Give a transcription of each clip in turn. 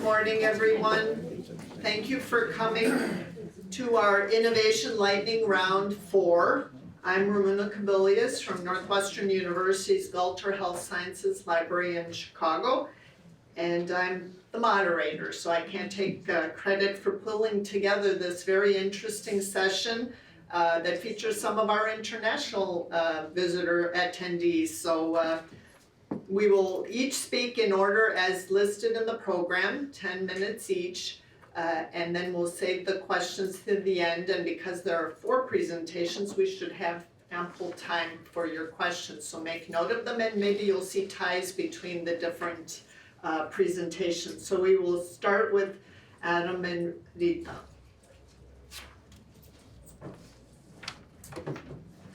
morning, everyone. Thank you for coming to our Innovation Lightning Round 4. I'm Ramona Kabilias from Northwestern University's Galter Health Sciences Library in Chicago, and I'm the moderator, so I can't take credit for pulling together this very interesting session that features some of our international visitor attendees. So we will each speak in order as listed in the program, 10 minutes each, and then we'll save the questions to the end. And because there are 4 presentations, we should have ample time for your questions. So make note of them, and maybe you'll see ties between the different presentations. So we will start with Adam and Rita.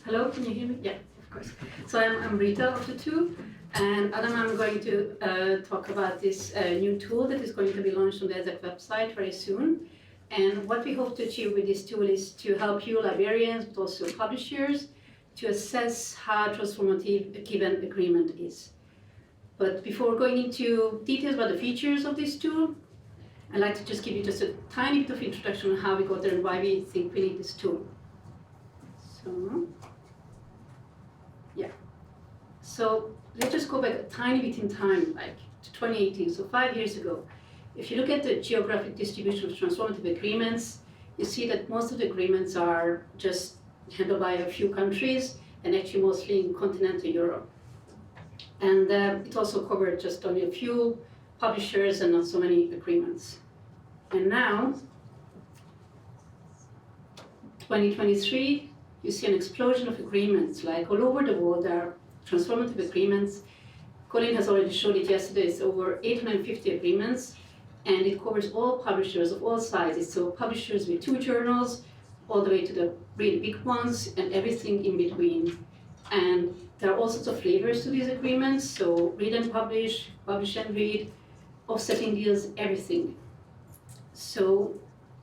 Hello, can you hear me? Yeah, of course. So I'm Rita of the two, and Adam, I'm going to talk about this new tool that is going to be launched on the ESAC website very soon. And what we hope to achieve with this tool is to help you librarians, but also publishers, to assess how transformative a given agreement is. But before going into details about the features of this tool, I'd like to just give you just a tiny bit of introduction on how we got there and why we think we need this tool. So let's just go back a tiny bit in time, like to 2018, so 5 years ago. If you look at the geographic distribution of transformative agreements, you see that most of the agreements are just handled by a few countries, and actually mostly in continental Europe. And it also covered just only a few publishers and not so many agreements. And now, 2023, you see an explosion of agreements, like all over the world there are transformative agreements. Colin has already showed it yesterday, it's over 850 agreements, and it covers all publishers of all sizes. So publishers with 2 journals, all the way to the really big ones, and everything in between. And there are all sorts of flavors to these agreements, so read and publish, publish and read, offsetting deals, everything. So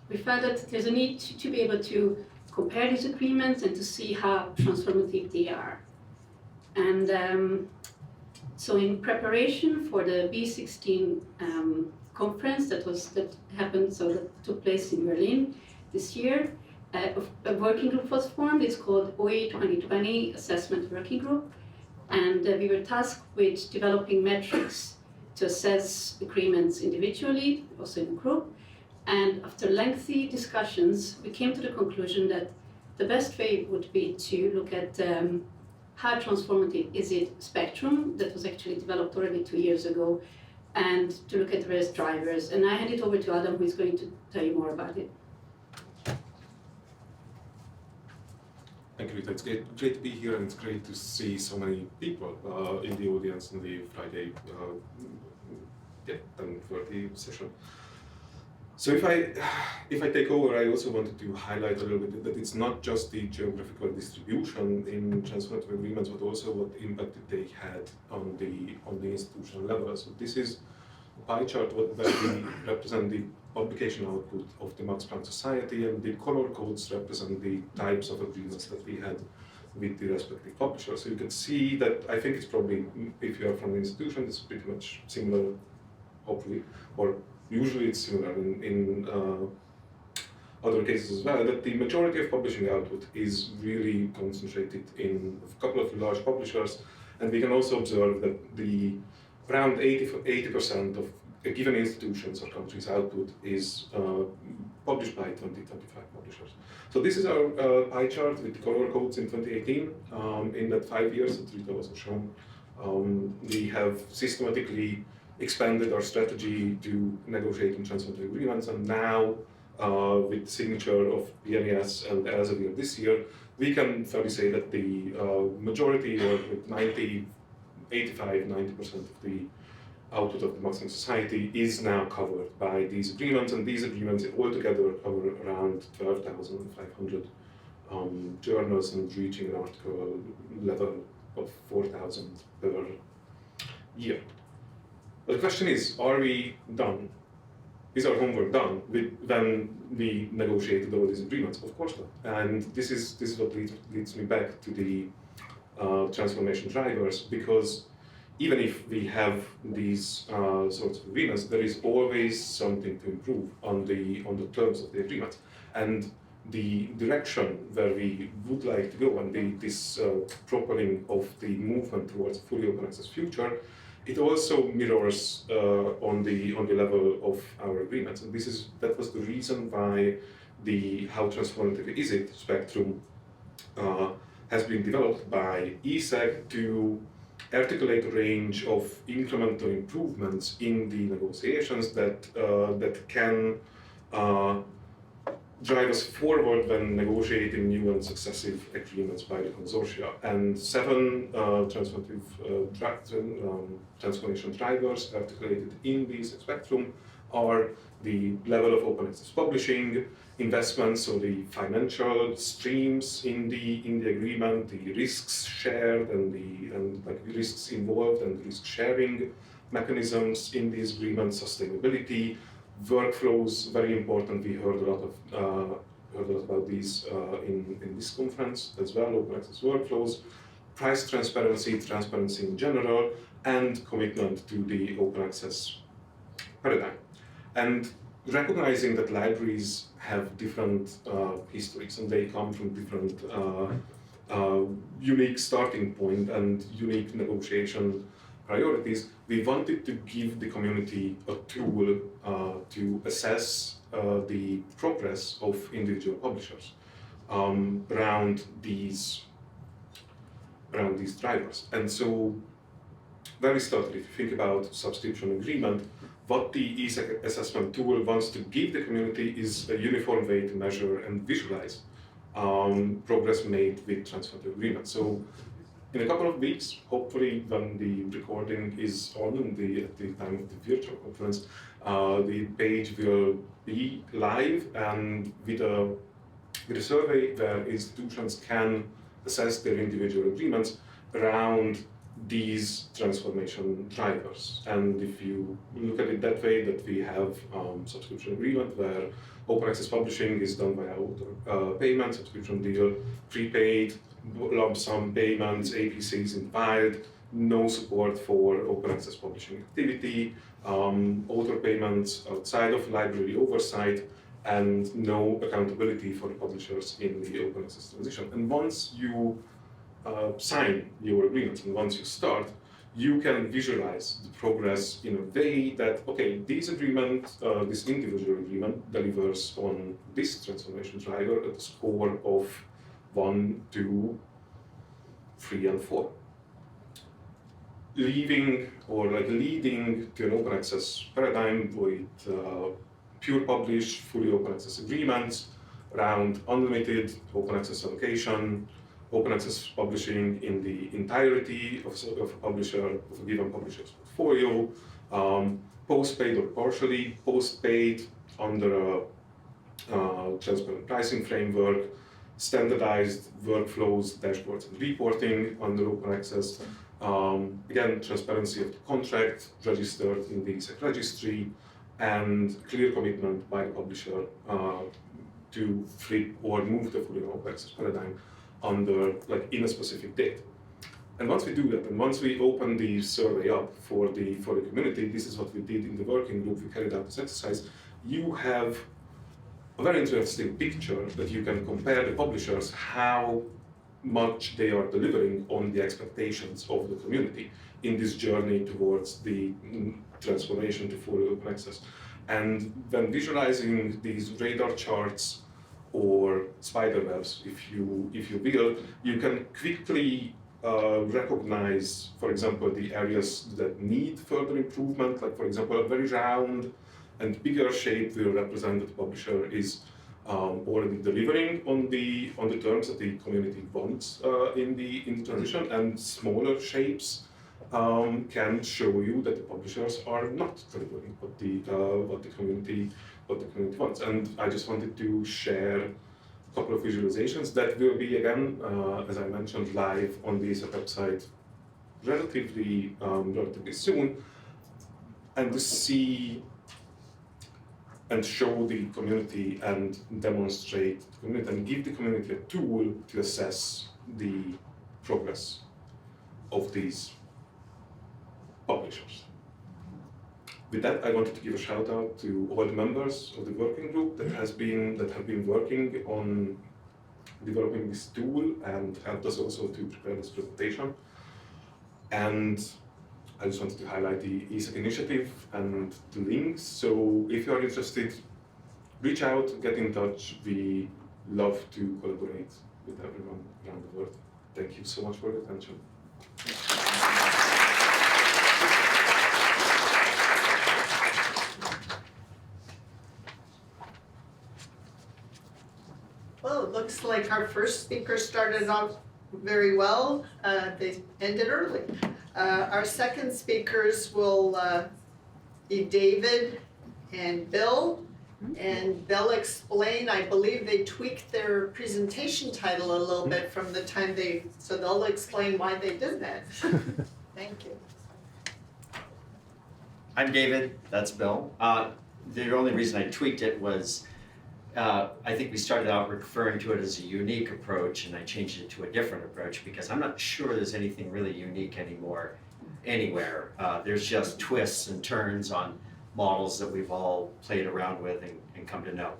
we found that there's a need to be able to compare these agreements and to see how transformative they are. And so in preparation for the B16 conference that happened, so that took place in Berlin this year, a working group was formed. It's called OE 2020 Assessment Working Group, and we were tasked with developing metrics to assess agreements individually, also in a group. And after lengthy discussions, we came to the conclusion that the best way would be to look at how transformative is it spectrum that was actually developed already 2 years ago, and to look at the various drivers. And I hand it over to Adam, who is going to tell you more about it. Thank you, Rita. It's great to be here, and it's great to see so many people in the audience on the Friday 10:30 session. So if I take over, I also wanted to highlight a little bit that it's not just the geographical distribution in transformative agreements, but also what impact they had on the institutional level. So this is a pie chart where we represent the publication output of the Max Planck Society, and the color codes represent the types of agreements that we had with the respective publishers. So you can see that I think it's probably, if you are from the institution, it's pretty much similar, hopefully, or usually it's similar in other cases as well, that the majority of publishing output is really concentrated in a couple of large publishers, and we can also observe that around 80% of a given institution's or country's output is published by 20-25 publishers. So this is our pie chart with the color codes in 2018. In that 5 years that Rita was shown, we have systematically expanded our strategy to negotiate in transformative agreements, and now with the signature of BNES and Elsevier this year, we can fairly say that the majority, or with 85-90% of the output of the Max Planck Society is now covered by these agreements, and these agreements altogether cover around 12,500 journals and reaching an article level of 4,000 per year. But the question is, are we done? Is our homework done when we negotiated all these agreements? Of course not. And this is what leads me back to the transformation drivers, because even if we have these sorts of agreements, there is always something to improve on the terms of the agreement. And the direction where we would like to go, and this propelling of the movement towards a fully open access future, it also mirrors on the level of our agreements. And that was the reason why the How Transformative Is It spectrum has been developed by ESEC to articulate a range of incremental improvements in the negotiations that can drive us forward when negotiating new and successive agreements by the consortia. And 7 transformation drivers articulated in this spectrum are the level of open access publishing, investments, so the financial streams in the agreement, the risks shared and the risks involved and risk sharing mechanisms in these agreements, sustainability, workflows, very important. We heard a lot about these in this conference as well. Open access workflows, price transparency, transparency in general, and commitment to the open access paradigm. And recognizing that libraries have different histories and they come from different unique starting point and unique negotiation priorities, we wanted to give the community a tool to assess the progress of individual publishers around these drivers. And so, where we started, if you think about subscription agreement, what the ESEC assessment tool wants to give the community is a uniform way to measure and visualize progress made with transformative agreements. So, in a couple of weeks, hopefully when the recording is on at the time of the virtual conference, the page will be live and with a survey where institutions can assess their individual agreements around these transformation drivers. And if you look at it that way, that we have subscription agreement where open access publishing is done by author payment, subscription deal, prepaid, lump sum payments, APCs implied, no support for open access publishing activity, author payments outside of library oversight, and no accountability for the publishers in the open access transition. And once you sign your agreement and once you start, you can visualize the progress in a way that, okay, this agreement, this individual agreement delivers on this transformation driver at a score of 1, 2, 3, and 4. Leading to an open access paradigm with pure publish, fully open access agreements around unlimited open access allocation, open access publishing in the entirety of a given publisher's portfolio, post-paid or partially post-paid under a transparent pricing framework, standardized workflows, dashboards, and reporting under open access. Again, transparency of the contract registered in the ESEC registry, and clear commitment by the publisher to flip or move the fully open access paradigm in a specific date. And once we do that, and once we open the survey up for the community, this is what we did in the working group. We carried out this exercise. You have a very interesting picture that you can compare the publishers, how much they are delivering on the expectations of the community in this journey towards the transformation to fully open access. And when visualizing these radar charts or spider webs, if you will, you can quickly recognize, for example, the areas that need further improvement. Like, for example, a very round and bigger shape will represent that the publisher is already delivering on the terms that the community wants in the transition, and smaller shapes can show you that the publishers are not delivering what the community wants. And I just wanted to share a couple of visualizations that will be, again, as I mentioned, live on the ESEC website relatively soon, and to see and show the community and demonstrate the community and give the community a tool to assess the progress of these publishers. With that, I wanted to give a shout out to all the members of the working group that have been working on developing this tool and helped us also to prepare this presentation. And I just wanted to highlight the ESAC initiative and the links. So if you are interested, reach out, get in touch. We love to collaborate with everyone around the world. Thank you so much for your attention. Well, it looks like our first speaker started off very well. They ended early. Our second speakers will be David and Bill, and they'll explain. I believe they tweaked their presentation title a little bit from the time so they'll explain why they did that. Thank you. I'm David, that's Bill. The only reason I tweaked it was I think we started out referring to it as a unique approach, and I changed it to a different approach because I'm not sure there's anything really unique anymore anywhere. There's just twists and turns on models that we've all played around with and come to know.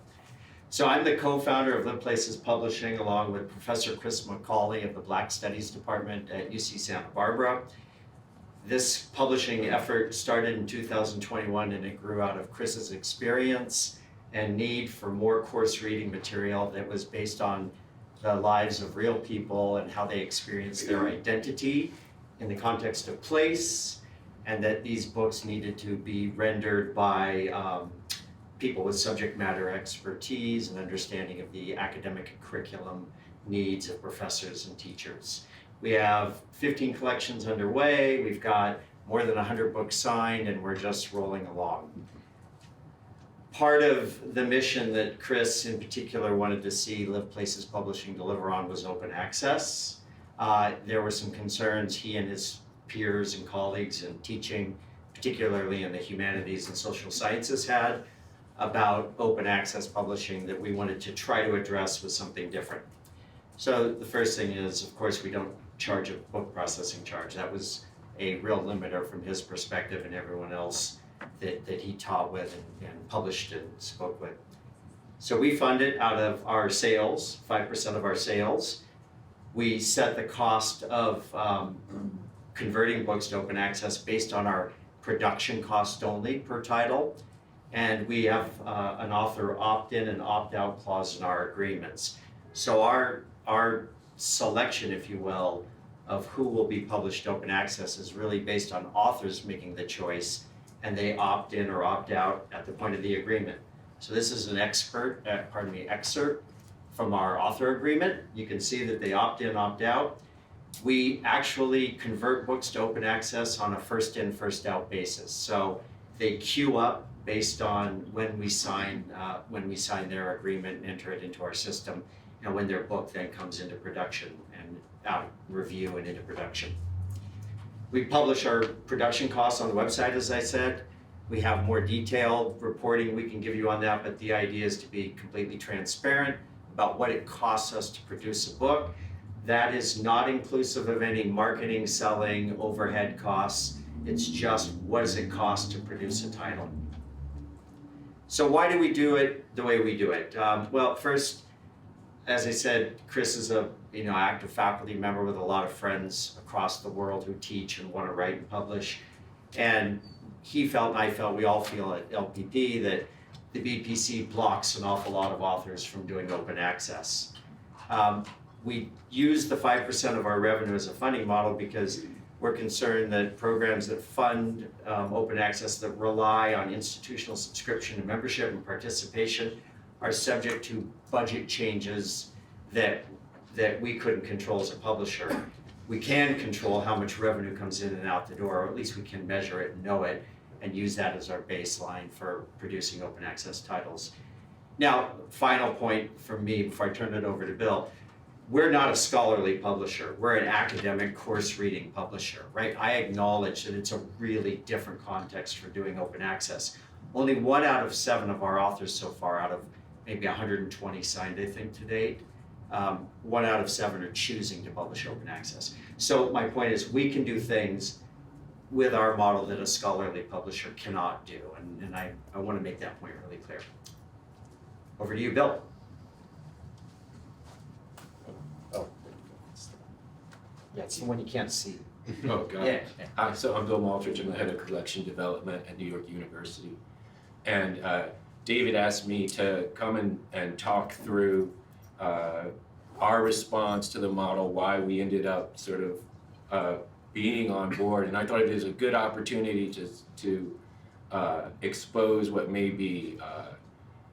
So I'm the co-founder of Live Places Publishing along with Professor Chris McCauley of the Black Studies Department at UC Santa Barbara. This publishing effort started in 2021 and it grew out of Chris's experience and need for more course reading material that was based on the lives of real people and how they experienced their identity in the context of place, and that these books needed to be rendered by people with subject matter expertise and understanding of the academic curriculum needs of professors and teachers. We have 15 collections underway, we've got more than 100 books signed, and we're just rolling along. Part of the mission that Chris in particular wanted to see Live Places Publishing deliver on was open access. There were some concerns he and his peers and colleagues in teaching, particularly in the humanities and social sciences, had about open access publishing that we wanted to try to address with something different. So the first thing is, of course, we don't charge a book processing charge. That was a real limiter from his perspective and everyone else that he taught with and published and spoke with. So we fund it out of our sales, 5% of our sales. We set the cost of converting books to open access based on our production cost only per title. And we have an author opt-in and opt-out clause in our agreements. So our selection, if you will, of who will be published open access is really based on authors making the choice, and they opt in or opt out at the point of the agreement. So this is an excerpt from our author agreement. You can see that they opt in, opt out. We actually convert books to open access on a first in, first out basis. So they queue up based on when we sign their agreement and enter it into our system, and when their book then comes into production and out of review and into production. We publish our production costs on the website, as I said. We have more detailed reporting we can give you on that, but the idea is to be completely transparent about what it costs us to produce a book. That is not inclusive of any marketing, selling, overhead costs. It's just what does it cost to produce a title. So why do we do it the way we do it? Well, first, as I said, Chris is a active faculty member with a lot of friends across the world who teach and want to write and publish. And he felt, and I felt, we all feel at LPP that the BPC blocks an awful lot of authors from doing open access. We use the 5% of our revenue as a funding model because we're concerned that programs that fund open access that rely on institutional subscription and membership and participation are subject to budget changes that we couldn't control as a publisher. We can control how much revenue comes in and out the door, or at least we can measure it and know it, and use that as our baseline for producing open access titles. Now, final point from me before I turn it over to Bill. We're not a scholarly publisher. We're an academic course reading publisher, right? I acknowledge that it's a really different context for doing open access. Only 1 out of 7 of our authors so far, out of maybe 120 signed, I think, to date, 1 out of 7 are choosing to publish open access. So my point is we can do things with our model that a scholarly publisher cannot do. And I want to make that point really clear. Over to you, Bill. Oh, yeah, it's the one you can't see. Oh, God. Yeah. Hi, so I'm Bill Maltridge. I'm the head of collection development at New York University. And David asked me to come and talk through our response to the model, why we ended up sort of being on board. And I thought it was a good opportunity to expose what may be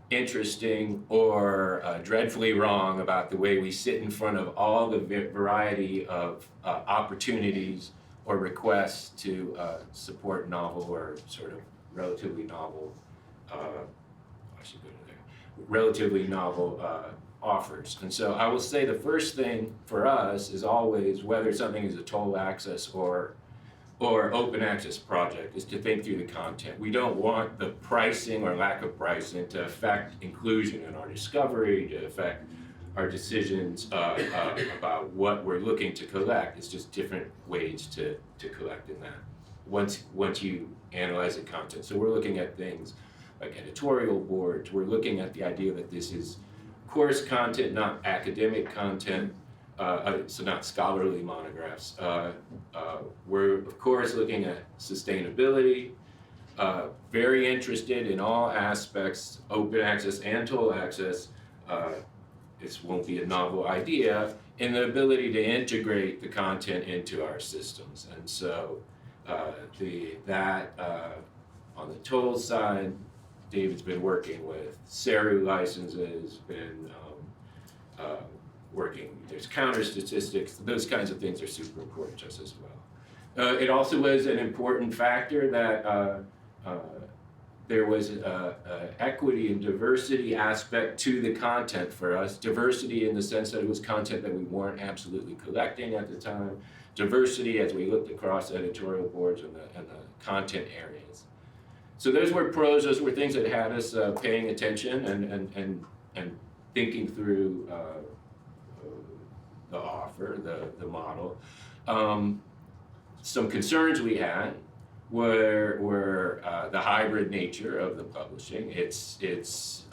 interesting or dreadfully wrong about the way we sit in front of all the variety of opportunities or requests to support novel or sort of relatively novel, relatively novel offers. And so I will say the first thing for us is always, whether something is a total access or open access project, is to think through the content. We don't want the pricing or lack of pricing to affect inclusion in our discovery, to affect our decisions about what we're looking to collect. It's just different ways to collect in that once you analyze the content. So we're looking at things like editorial boards. We're looking at the idea that this is course content, not academic content, so not scholarly monographs. We're, of course, looking at sustainability, very interested in all aspects, open access and total access. This won't be a novel idea, in the ability to integrate the content into our systems. And so on the total side, David's been working with SERU licenses, been working, there's counter statistics, those kinds of things are super important just as well. It also was an important factor that there was an equity and diversity aspect to the content for us. Diversity in the sense that it was content that we weren't absolutely collecting at the time. Diversity as we looked across editorial boards and the content areas. So those were pros, those were things that had us paying attention and thinking through the offer, the model. Some concerns we had were the hybrid nature of the publishing. It's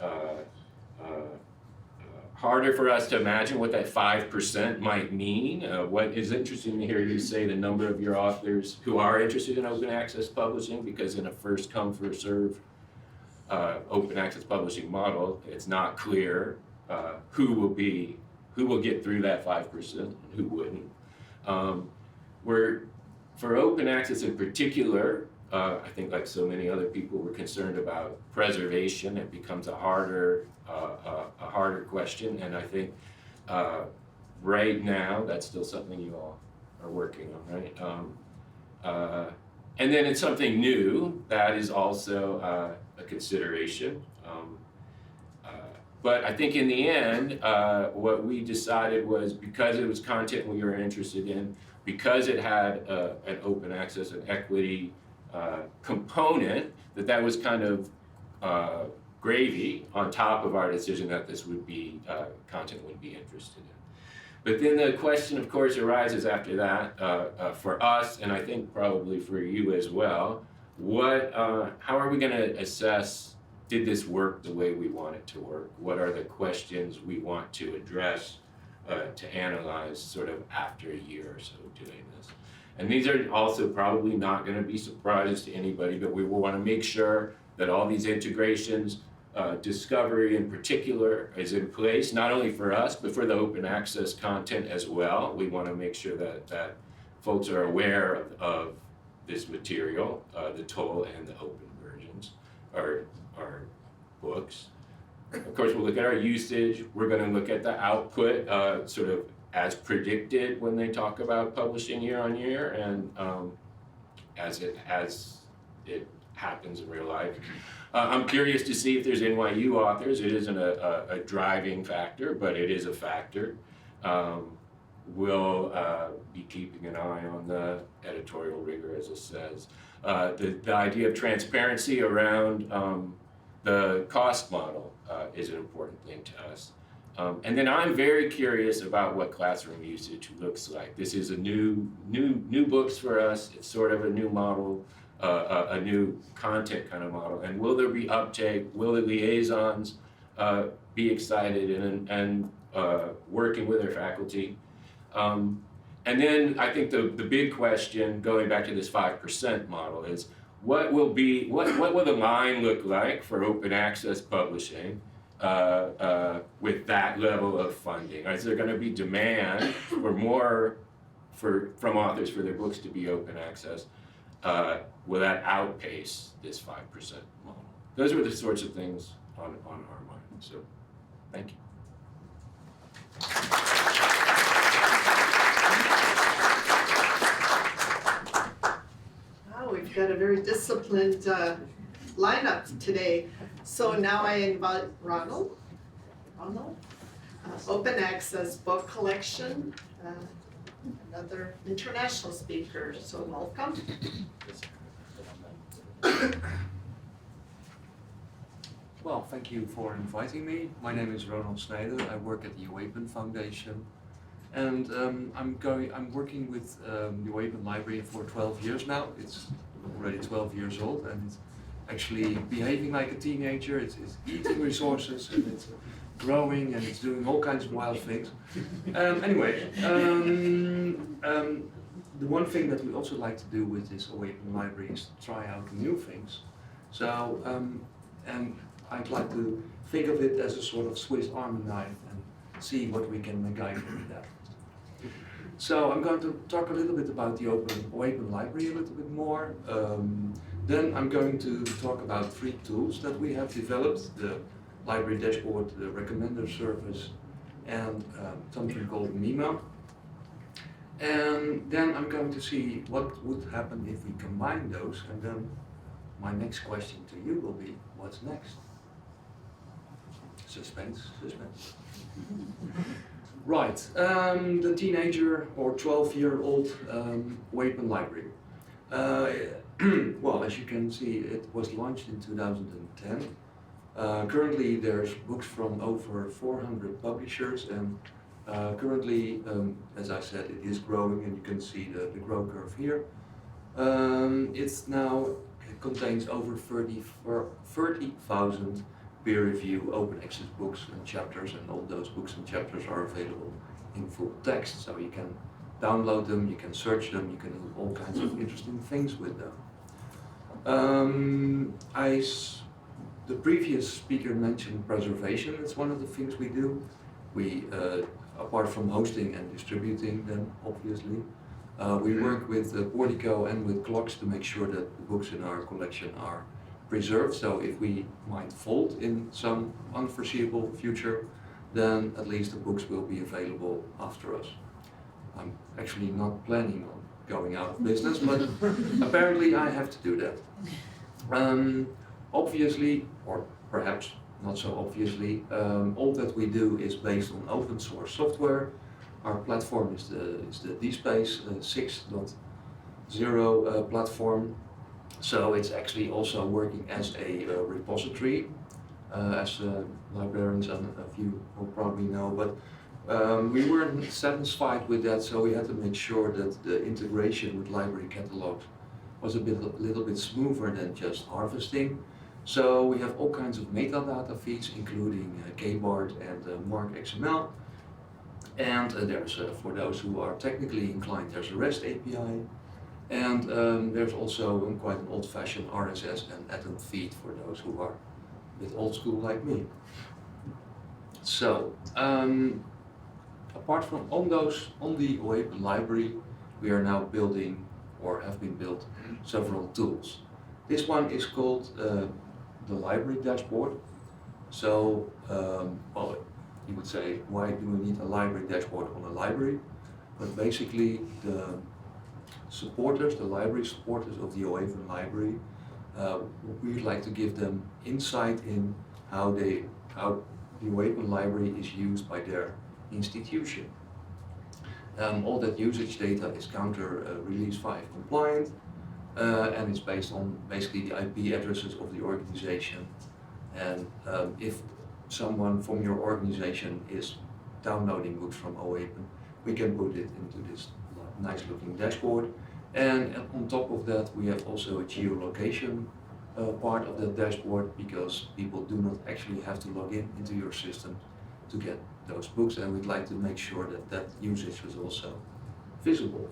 harder for us to imagine what that 5% might mean. What is interesting to hear you say the number of your authors who are interested in open access publishing, because in a first come, first serve open access publishing model, it's not clear who will get through that 5% and who wouldn't. For open access in particular, I think like so many other people, we're concerned about preservation. It becomes a harder question, and I think right now that's still something you all are working on, right? And then it's something new that is also a consideration. But I think in the end, what we decided was, because it was content we were interested in, because it had an open access and equity component, that was kind of gravy on top of our decision that this would be content we'd be interested in. But then the question, of course, arises after that for us, and I think probably for you as well. How are we going to assess? Did this work the way we want it to work? What are the questions we want to address, to analyze sort of after a year or so doing this? And these are also probably not going to be surprises to anybody, but we will want to make sure that all these integrations, discovery in particular, is in place, not only for us, but for the open access content as well. We want to make sure that folks are aware of this material, the total and the open versions, our books. Of course, we'll look at our usage. We're going to look at the output, sort of as predicted when they talk about publishing year on year, and as it happens in real life. I'm curious to see if there's NYU authors. It isn't a driving factor, but it is a factor. We'll be keeping an eye on the editorial rigor, as it says. The idea of transparency around the cost model is an important thing to us. And then I'm very curious about what classroom usage looks like. This is a new books for us. It's sort of a new model, a new content kind of model. And will there be uptake? Will the liaisons be excited and working with their faculty? And then I think the big question, going back to this 5% model, is what will the line look like for open access publishing with that level of funding? Is there going to be demand for more from authors for their books to be open access? Will that outpace this 5% model? Those were the sorts of things on our mind. So, thank you. Wow, we've got a very disciplined lineup today. So now I invite Ronald, open access book collection, another international speaker, so welcome. Well, thank you for inviting me. My name is Ronald Snijder. I work at the Open Foundation, and I'm working with the Open Library for 12 years now. It's already 12 years old, and it's actually behaving like a teenager. It's eating resources, and it's growing, and it's doing all kinds of wild things. Anyway, the one thing that we also like to do with this Open Library is try out new things. So, and I'd like to think of it as a sort of Swiss Army knife and see what we can MacGyver with that. So I'm going to talk a little bit about the Open Library a little bit more. Then I'm going to talk about 3 tools that we have developed: the library dashboard, the recommender service, and something called Mima. And then I'm going to see what would happen if we combine those, and then my next question to you will be, what's next? Suspense, suspense. Right, the teenager or 12-year-old Open Library. Well, as you can see, it was launched in 2010. Currently there's books from over 400 publishers, and currently, as I said, it is growing, and you can see the growth curve here. It contains over 30,000 peer-review open access books and chapters, and all those books and chapters are available in full text, so you can download them, you can search them, you can do all kinds of interesting things with them. The previous speaker mentioned preservation. It's one of the things we do. We, apart from hosting and distributing them, obviously, we work with Portico and with clocks to make sure that the books in our collection are preserved. So if we might fold in some unforeseeable future, then at least the books will be available after us. I'm actually not planning on going out of business, but apparently I have to do that. Obviously, or perhaps not so obviously, all that we do is based on open source software. Our platform is the DSpace 6.0 platform. So it's actually also working as a repository, as librarians and a few will probably know, but we weren't satisfied with that, so we had to make sure that the integration with library catalogs was a little bit smoother than just harvesting. So we have all kinds of metadata feeds, including KBART and Mark XML. And there's, for those who are technically inclined, there's a REST API. And there's also quite an old-fashioned RSS and Atom feed for those who are a bit old school like me. So, apart from on the Open Library, we are now building, or have been built, several tools. This one is called the library dashboard. So, well, you would say, why do we need a library dashboard on a library? But basically, the supporters, the library supporters of the Open Library, we'd like to give them insight in how the Open Library is used by their institution. All that usage data is counter release 5 compliant, and it's based on basically the IP addresses of the organization. And if someone from your organization is downloading books from OAPEN, we can put it into this nice looking dashboard. And on top of that, we have also a geolocation part of the dashboard, because people do not actually have to log in into your system to get those books, and we'd like to make sure that that usage is also visible.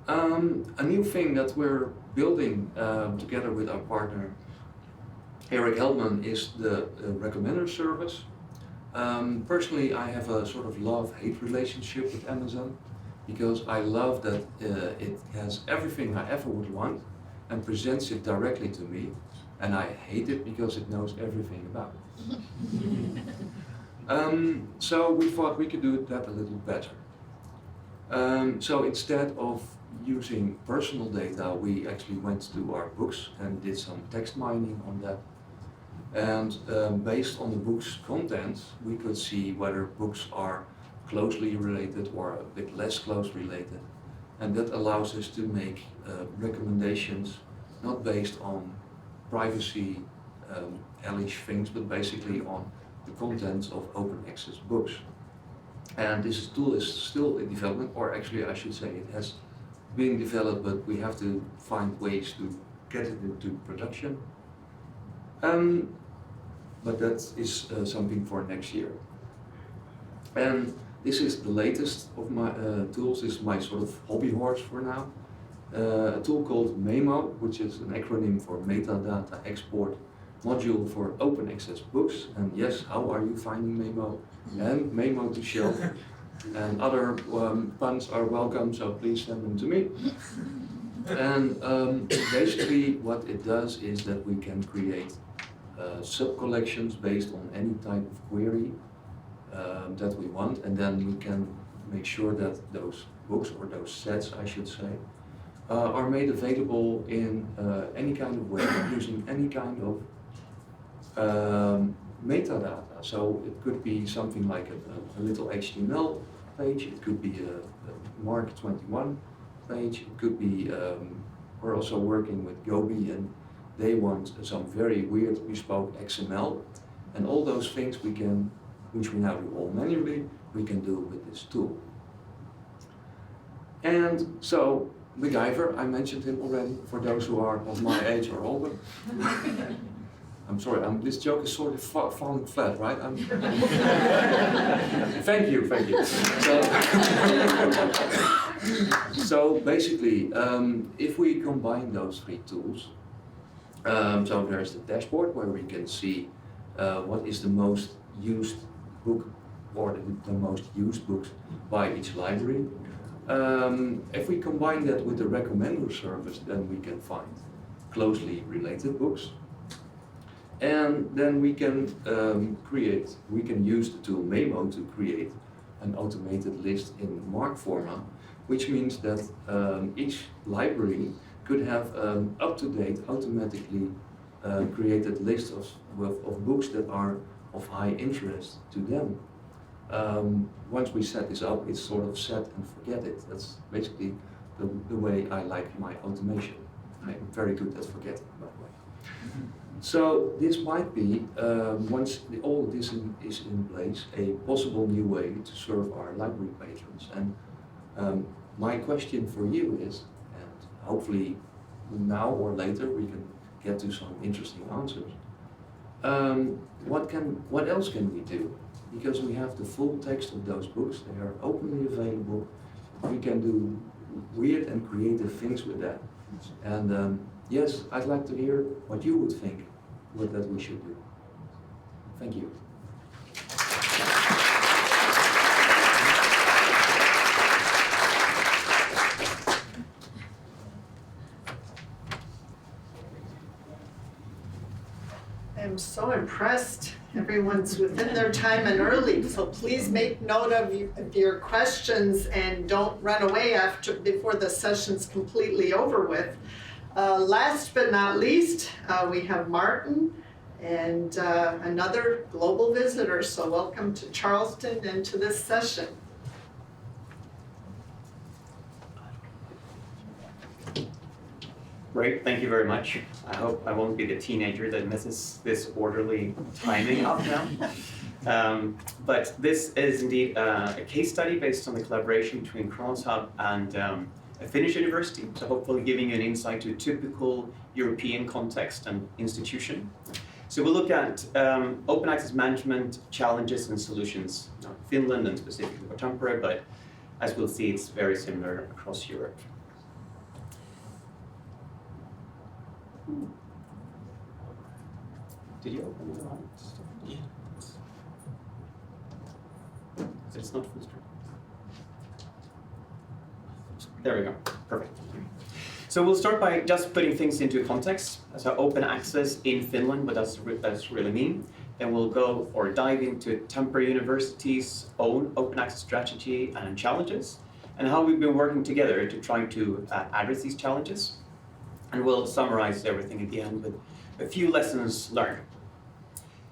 A new thing that we're building together with our partner Eric Heldman is the recommender service. Personally, I have a sort of love-hate relationship with Amazon, because I love that it has everything I ever would want and presents it directly to me, and I hate it because it knows everything about it. So we thought we could do that a little better. So instead of using personal data, we actually went to our books and did some text mining on that. And based on the book's content, we could see whether books are closely related or a bit less close related. And that allows us to make recommendations not based on privacy hellish things, but basically on the contents of open access books. And this tool is still in development, or actually I should say it has been developed, but we have to find ways to get it into production. But that is something for next year. And this is the latest of my tools. This is my sort of hobby horse for now. A tool called MEMO, which is an acronym for Metadata Export Module for Open Access Books. And yes, how are you finding MEMO? And MEMO to shelf. And other puns are welcome, so please send them to me. And basically what it does is that we can create sub-collections based on any type of query that we want, and then we can make sure that those books, or those sets I should say, are made available in any kind of way, using any kind of metadata. So it could be something like a little HTML page, it could be a Mark 21 page, it could be, we're also working with Gobi, and they want some very weird bespoke XML, and all those things we can, which we now do all manually, we can do with this tool. And so MacGyver, I mentioned him already, for those who are of my age or older. I'm sorry, this joke is sort of falling flat, right? Thank you. So basically, if we combine those three tools, so there's the dashboard where we can see what is the most used book, or the most used books by each library. If we combine that with the recommender service, then we can find closely related books. And then we can we can use the tool MEMO to create an automated list in Mark format, which means that each library could have up-to-date, automatically created lists of books that are of high interest to them. Once we set this up, it's sort of set and forget it. That's basically the way I like my automation. I'm very good at forgetting, by the way. So this might be, once all this is in place, a possible new way to serve our library patrons. And my question for you is, and hopefully now or later we can get to some interesting answers, what else can we do? Because we have the full text of those books, they are openly available. We can do weird and creative things with that. And yes, I'd like to hear what you would think that we should do. Thank you. I'm so impressed. Everyone's within their time and early, so please make note of your questions and don't run away before the session's completely over with. Last but not least, we have Martin and another global visitor, so welcome to Charleston and to this session. Great, thank you very much. I hope I won't be the teenager that misses this orderly timing up now. But this is indeed a case study based on the collaboration between Kronos Hub and a Finnish university, so hopefully giving you an insight to a typical European context and institution. So we'll look at open access management challenges and solutions in Finland and specifically for Tampere, but as we'll see, it's very similar across Europe. Did you open the right stuff? Yeah. It's not full screen. There we go. Perfect. So we'll start by just putting things into context. So open access in Finland, what does that really mean? Then we'll go or dive into Tampere University's own open access strategy and challenges, and how we've been working together to try to address these challenges. And we'll summarize everything at the end with a few lessons learned.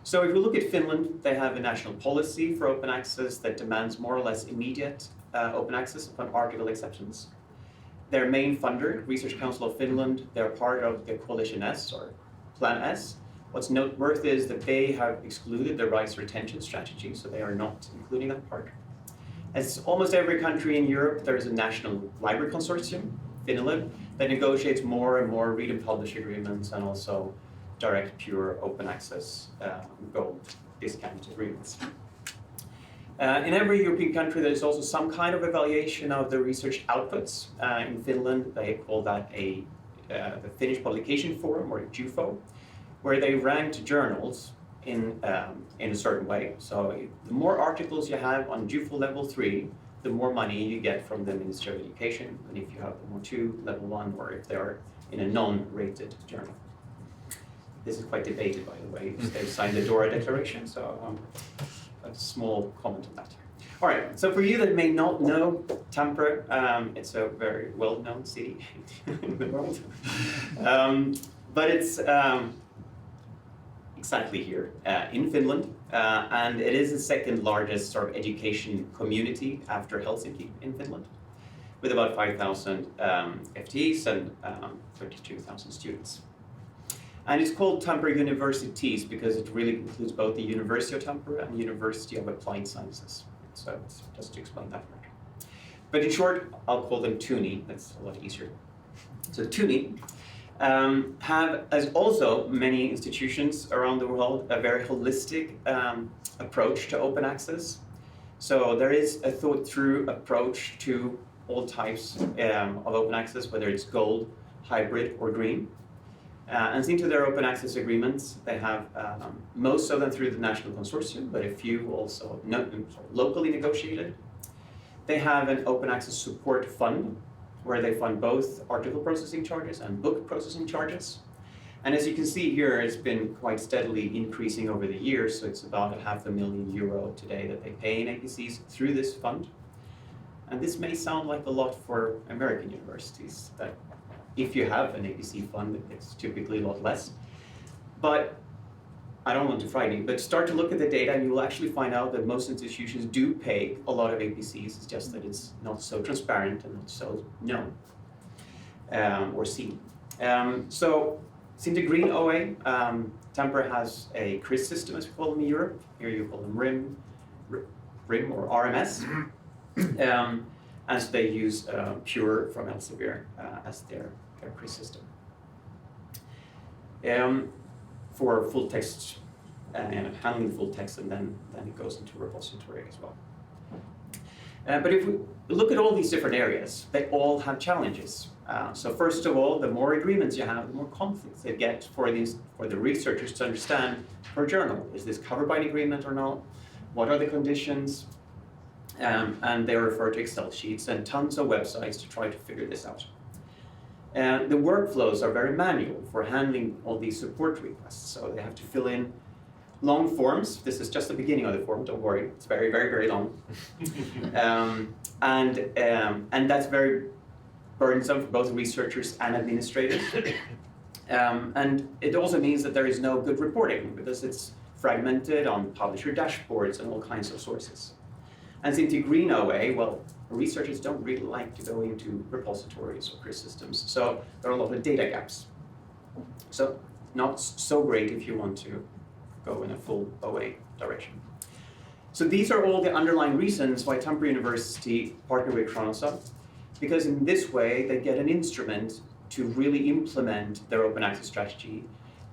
So if we look at Finland, they have a national policy for open access that demands more or less immediate open access upon article exceptions. Their main funder, Research Council of Finland, they're part of the Coalition S or Plan S. What's noteworthy is that they have excluded the rights retention strategy, so they are not including that part. As almost every country in Europe, there is a national library consortium, Finland, that negotiates more and more read and publish agreements and also direct pure open access gold discount agreements. In every European country, there is also some kind of evaluation of the research outputs. In Finland, they call that the Finnish Publication Forum, or JUFO, where they ranked journals in a certain way. So the more articles you have on JUFO level 3, the more money you get from the Ministry of Education, and if you have level 2, level 1, or if they are in a non-rated journal. This is quite debated, by the way, because they've signed the DORA declaration, so a small comment on that. All right, so for you that may not know Tampere, it's a very well-known city in the world. But it's exactly here in Finland, and it is the second largest sort of education community after Helsinki in Finland, with about 5,000 FTEs and 32,000 students. And it's called Tampere Universities because it really includes both the University of Tampere and University of Applied Sciences. So it's just to explain that part. But in short, I'll call them TUNI, that's a lot easier. So TUNI have, as also many institutions around the world, a very holistic approach to open access. So there is a thought-through approach to all types of open access, whether it's gold, hybrid, or green. And into their open access agreements, they have most of them through the national consortium, but a few also locally negotiated. They have an open access support fund, where they fund both article processing charges and book processing charges. And as you can see here, it's been quite steadily increasing over the years, so it's about €500,000 today that they pay in APCs through this fund. And this may sound like a lot for American universities, that if you have an APC fund, it's typically a lot less. But I don't want to frighten you, but start to look at the data and you will actually find out that most institutions do pay a lot of APCs. It's just that it's not so transparent and not so known or seen. So in the green OA, Tampere has a CRIS system, as we call them in Europe. Here you call them RIM or RMS. As they use Pure from Elsevier as their CRIS system. For full text and handling full text, and then it goes into a repository as well. But if we look at all these different areas, they all have challenges. So first of all, the more agreements you have, the more conflicts they get for the researchers to understand per journal. Is this covered by an agreement or not? What are the conditions? And they refer to Excel sheets and tons of websites to try to figure this out. The workflows are very manual for handling all these support requests. So they have to fill in long forms. This is just the beginning of the form, don't worry. It's very, very, very long. And that's very burdensome for both researchers and administrators. And it also means that there is no good reporting because it's fragmented on publisher dashboards and all kinds of sources. And since the green OA, well, researchers don't really like to go into repositories or CRIS systems, so there are a lot of data gaps. So not so great if you want to go in a full OA direction. So these are all the underlying reasons why Tampere University partnered with Chronosub, because in this way they get an instrument to really implement their open access strategy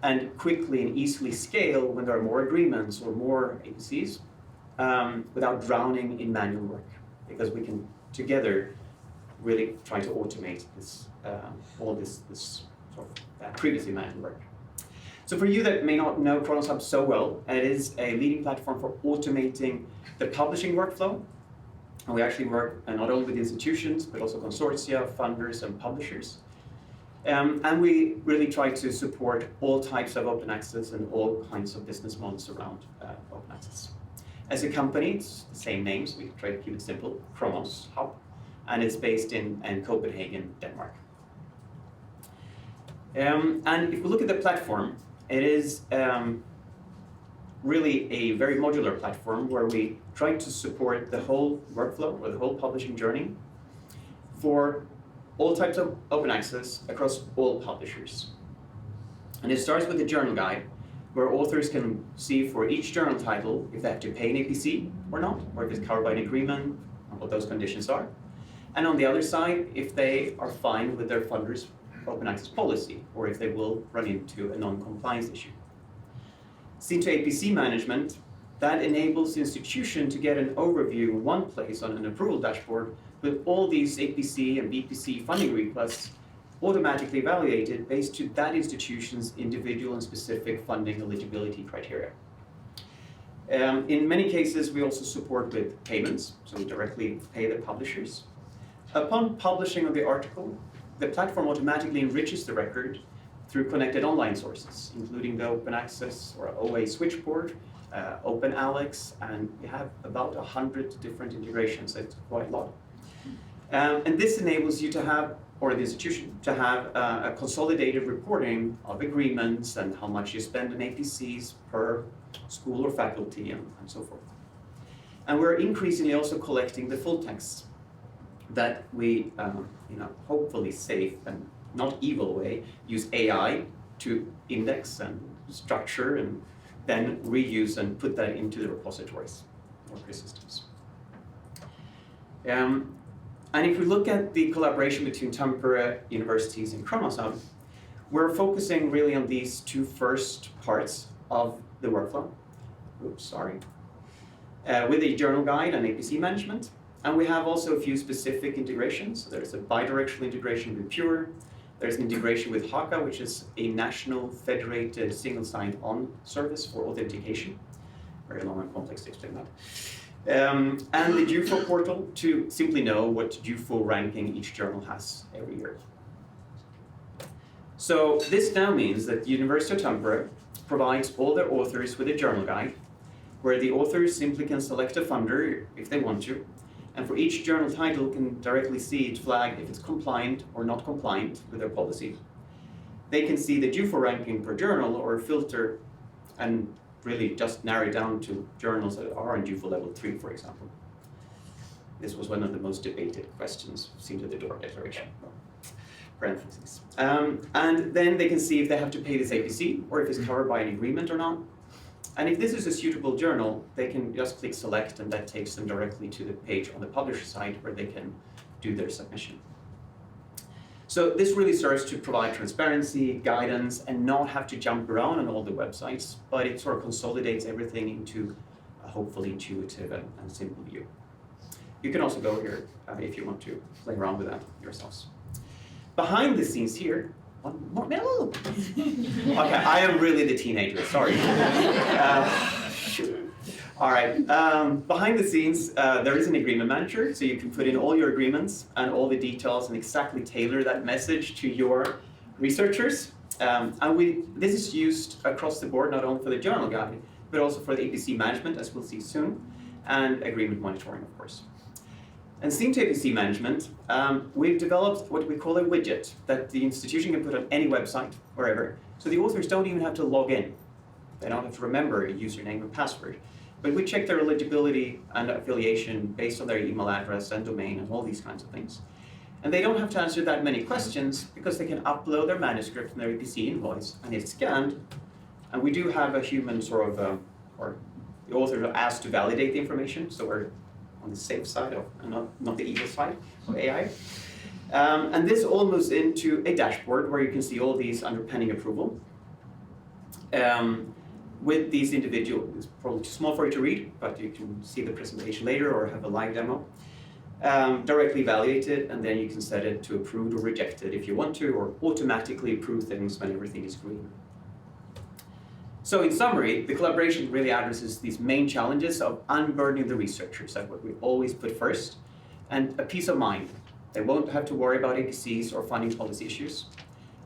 and quickly and easily scale when there are more agreements or more APCs without drowning in manual work, because we can together really try to automate this all this sort of previously manual work. So for you that may not know Chronosub so well, it is a leading platform for automating the publishing workflow. And we actually work not only with institutions, but also consortia, funders, and publishers. And we really try to support all types of open access and all kinds of business models around open access. As a company, it's the same names, we try to keep it simple, Chronos Hub, and it's based in Copenhagen, Denmark. And if we look at the platform, it is really a very modular platform where we try to support the whole workflow or the whole publishing journey for all types of open access across all publishers. And it starts with the journal guide, where authors can see for each journal title if they have to pay an APC or not, or if it's covered by an agreement, and what those conditions are. And on the other side, if they are fine with their funders' open access policy, or if they will run into a non-compliance issue. Seen to APC management, that enables the institution to get an overview in one place on an approval dashboard with all these APC and BPC funding requests automatically evaluated based to that institution's individual and specific funding eligibility criteria. In many cases, we also support with payments, so we directly pay the publishers. Upon publishing of the article, the platform automatically enriches the record through connected online sources, including the open access or OA switchboard, Open Alex, and we have about 100 different integrations, so it's quite a lot. And this enables you to have, or the institution, to have a consolidated reporting of agreements and how much you spend on APCs per school or faculty and so forth. And we're increasingly also collecting the full texts that we, hopefully safe and not evil way, use AI to index and structure and then reuse and put that into the repositories or CRIS systems. And if we look at the collaboration between Tampere universities and Chronosub, we're focusing really on these two first parts of the workflow. With a journal guide and APC management. And we have also a few specific integrations. So there's a bidirectional integration with Pure. There's an integration with Haka, which is a national federated single sign-on service for authentication. Very long and complex to explain that. And the JUFO portal to simply know what JUFO ranking each journal has every year. So this now means that the University of Tampere provides all their authors with a journal guide, where the authors simply can select a funder if they want to, and for each journal title can directly see it flagged if it's compliant or not compliant with their policy. They can see the JUFO ranking per journal or filter and really just narrow down to journals that are on JUFO level 3, for example. This was one of the most debated questions seen to the door declaration. Parentheses. And then they can see if they have to pay this APC or if it's covered by an agreement or not. And if this is a suitable journal, they can just click select and that takes them directly to the page on the publisher side where they can do their submission. So this really serves to provide transparency, guidance, and not have to jump around on all the websites, but it sort of consolidates everything into a hopefully intuitive and simple view. You can also go here if you want to play around with that yourselves. Behind the scenes here, one more, no! Okay, I am really the teenager, sorry. All right, behind the scenes, there is an agreement manager, so you can put in all your agreements and all the details and exactly tailor that message to your researchers. This is used across the board, not only for the journal guide, but also for the APC management, as we'll see soon, and agreement monitoring, of course. And seen to APC management, we've developed what we call a widget that the institution can put on any website, wherever. So the authors don't even have to log in. They don't have to remember a username and password. but we check their eligibility and affiliation based on their email address and domain and all these kinds of things. And they don't have to answer that many questions because they can upload their manuscript and their EPC invoice, and it's scanned. And we do have a human sort of, or the author are asked to validate the information, so we're on the safe side of, and not the evil side of AI. And this all moves into a dashboard where you can see all these under pending approval. With these individuals, it's probably too small for you to read, but you can see the presentation later or have a live demo. Directly evaluated, and then you can set it to approved or rejected if you want to, or automatically approve things when everything is green. So in summary, the collaboration really addresses these main challenges of unburdening the researchers, that's what we always put first, and a peace of mind. They won't have to worry about APCs or funding policy issues,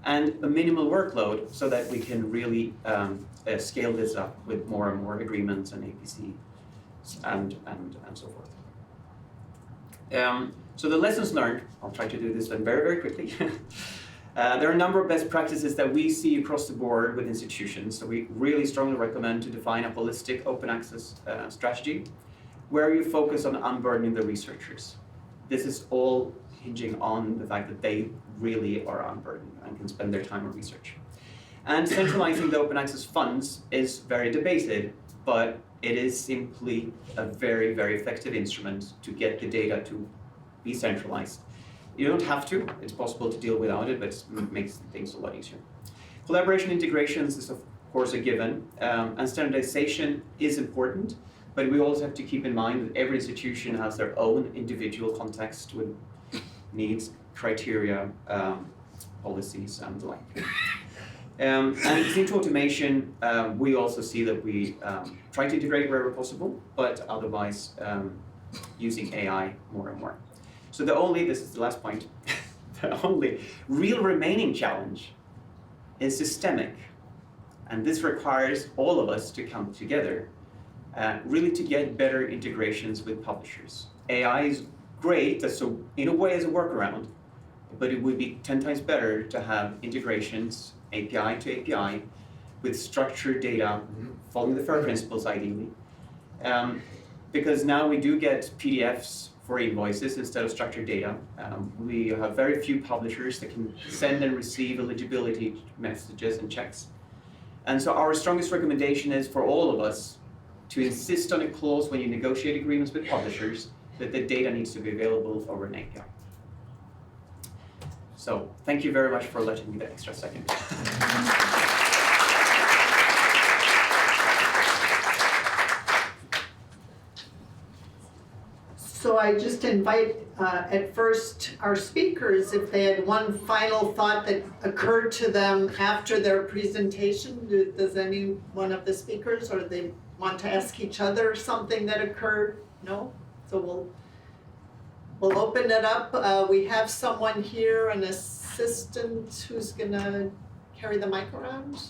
and a minimal workload so that we can really scale this up with more and more agreements and APCs and so forth. So the lessons learned, I'll try to do this then very, very quickly. There are a number of best practices that we see across the board with institutions, so we really strongly recommend to define a holistic open access strategy where you focus on unburdening the researchers. This is all hinging on the fact that they really are unburdened and can spend their time on research. And centralizing the open access funds is very debated, but it is simply a very, very effective instrument to get the data to be centralized. You don't have to, it's possible to deal without it, but it makes things a lot easier. Collaboration integrations is of course a given, and standardization is important, but we also have to keep in mind that every institution has their own individual context with needs, criteria, policies, and the like. And into automation, we also see that we try to integrate wherever possible, but otherwise using AI more and more. So this is the last point, the only real remaining challenge is systemic. And this requires all of us to come together, really to get better integrations with publishers. AI is great, so in a way as a workaround, but it would be 10 times better to have integrations, API to API, with structured data, following the FAIR principles ideally. Because now we do get PDFs for invoices instead of structured data. We have very few publishers that can send and receive eligibility messages and checks. And so our strongest recommendation is for all of us to insist on a clause when you negotiate agreements with publishers that the data needs to be available over an API. So thank you very much for letting me the extra second. So I just invite at first our speakers, if they had one final thought that occurred to them after their presentation. Does any one of the speakers, or they want to ask each other something that occurred? No? So we'll open it up. We have someone here, an assistant who's gonna carry the mic around.